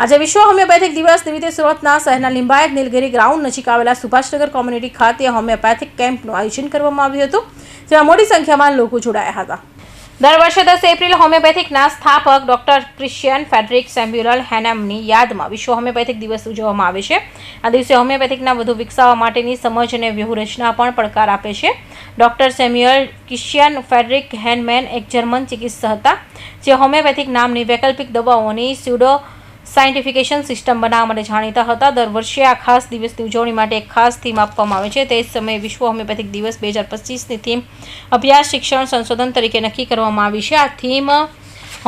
આજે વિશ્વ હોમિયોપેથિક દિવસ નિમિત્તે સુરતના શહેરના લિંબાયત નીલગિરી ગ્રાઉન્ડ નજીક આવેલા સુભાષનગર કોમ્યુનિટી ખાતે હોમિયોપેથિક કેમ્પનું આયોજન કરવામાં આવ્યું હતું, જેમાં મોટી સંખ્યામાં લોકો જોડાયા હતા. દર વર્ષે 10 એપ્રિલ હોમિયોપેથિકના સ્થાપક ડોક્ટર ક્રિશ્ચિયન ફેડરિક સેમ્યુઅલ હેનમની યાદમાં વિશ્વ હોમિયોપેથિક દિવસ ઉજવવામાં આવે છે. આ દિવસે હોમિયોપેથિકના વધુ વિકસાવવા માટેની સમજ અને વ્યૂહરચના પણ પડકાર આપે છે. ડોક્ટર સેમ્યુઅલ ક્રિશ્ચિયન ફેડરિક હેનમેન એક જર્મન ચિકિત્સક હતા, જે હોમિયોપેથિક નામની વૈકલ્પિક દવાઓની સ્યુડો સાયન્ટિફિકેશન સિસ્ટમ બનાવવા માટે જાણીતા હતા. દર વર્ષે આ ખાસ દિવસની ઉજવણી માટે એક ખાસ થીમ આપવામાં આવે છે. તે જ સમયે વિશ્વ હોમિયોપેથિક દિવસ 2025ની થીમ અભ્યાસ, શિક્ષણ, સંશોધન તરીકે નક્કી કરવામાં આવી છે. આ થીમ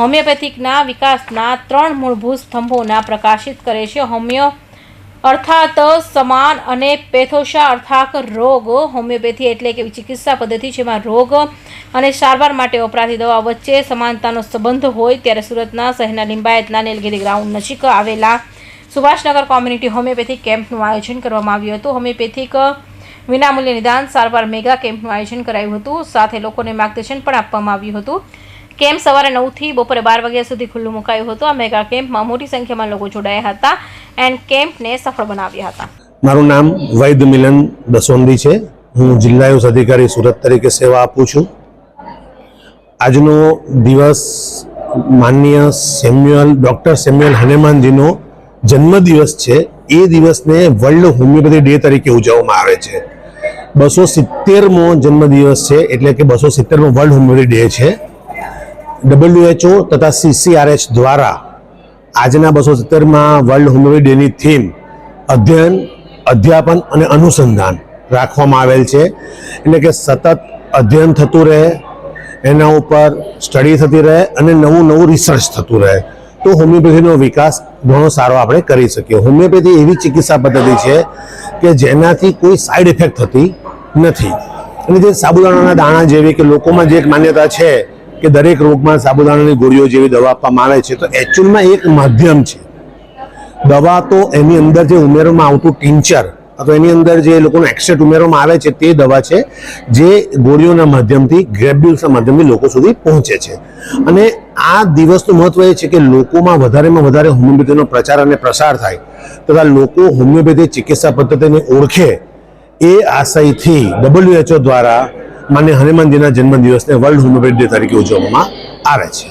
હોમિયોપેથિકના વિકાસના 3 મૂળભૂત સ્તંભોના પ્રકાશિત કરે છે: હોમિયો અર્થાત સમાન અને પેથોશા અર્થાત રોગ. હોમિયોપેથી એટલે કે ચિકિત્સા પદ્ધતિ જેમાં રોગ અને સારવાર માટે વપરાતી દવા વચ્ચે સમાનતાનો સંબંધ હોય. ત્યારે સુરતના શહેરના લિંબાયતના નીલગિરી ગ્રાઉન્ડ નજીક આવેલા સુભાષનગર કોમ્યુનિટી હોમિયોપેથિક કેમ્પનું આયોજન કરવામાં આવ્યું હતું. હોમિયોપેથિક વિનામૂલ્ય નિદાન સારવાર મેગા કેમ્પનું આયોજન કરાયું હતું. સાથે લોકોને માર્ગદર્શન પણ આપવામાં આવ્યું હતું. કેમ્પ સવારે 9 થી બપોરે 12 વાગ્યા સુધી ખુલ્લું મુકાયું હતું. આ મેગા કેમ્પમાં મોટી સંખ્યામાં લોકો જોડાયા હતા એન્ડ કેમ્પને સફળ બનાવ્યા હતા. મારું નામ વૈદ્ય મિલન દસોંદી છે. હું જિલ્લા આયુષ અધિકારી સુરત તરીકે સેવા આપું છું. આજનો દિવસ માનનીય ડૉક્ટર સેમ્યુઅલ હેનેમાનજીનો જન્મદિવસ છે. એ દિવસને વર્લ્ડ હોમિયોપેથી ડે તરીકે ઉજવવામાં આવે છે. 270મો જન્મદિવસ છે, એટલે કે 270મો વર્લ્ડ હોમિયોપેથી ડે છે. WHO તથા CCRH દ્વારા આજના 270માં વર્લ્ડ હોમિયોપેથી ડેની થીમ અધ્યયન, અધ્યાપન અને અનુસંધાન રાખવામાં આવેલ છે. એટલે કે સતત અધ્યયન થતું રહે, એના ઉપર સ્ટડી થતી રહે અને નવું રિસર્ચ થતું રહે, તો હોમિયોપેથીનો વિકાસ ઘણો સારો આપણે કરી શકીએ. હોમિયોપેથી એવી ચિકિત્સા પદ્ધતિ છે કે જેનાથી કોઈ સાઈડ ઇફેક્ટ થતી નથી. અને જે સાબુદાણાના દાણા જેવી કે લોકોમાં જે એક માન્યતા છે કે દરેક રોગમાં સાબુદાણાની ગોળીઓ જેવી દવા આપવામાં આવે છે, તો એકચ્યુઅલમાં એક માધ્યમ છે. દવા તો એની અંદર જે ઉમેરવામાં આવતું ટિંચર અથવા એની અંદર જે લોકોનો એક્સટ્રેક્ટ ઉમેરવામાં આવે છે તે દવા છે, જે ગોળીઓના માધ્યમથી, ગ્રેબ્યુલ્સના માધ્યમથી લોકો સુધી પહોંચે છે. અને આ દિવસનું મહત્વ એ છે કે લોકોમાં વધારેમાં વધારે હોમિયોપેથીનો પ્રચાર અને પ્રસાર થાય તથા લોકો હોમિયોપેથી ચિકિત્સા પદ્ધતિને ઓળખે, એ આશયથી WHO દ્વારા માન્ય હનુમાનજીના જન્મદિવસને વર્લ્ડ હોમિયોપેથી ડે તરીકે ઉજવવામાં આવે છે.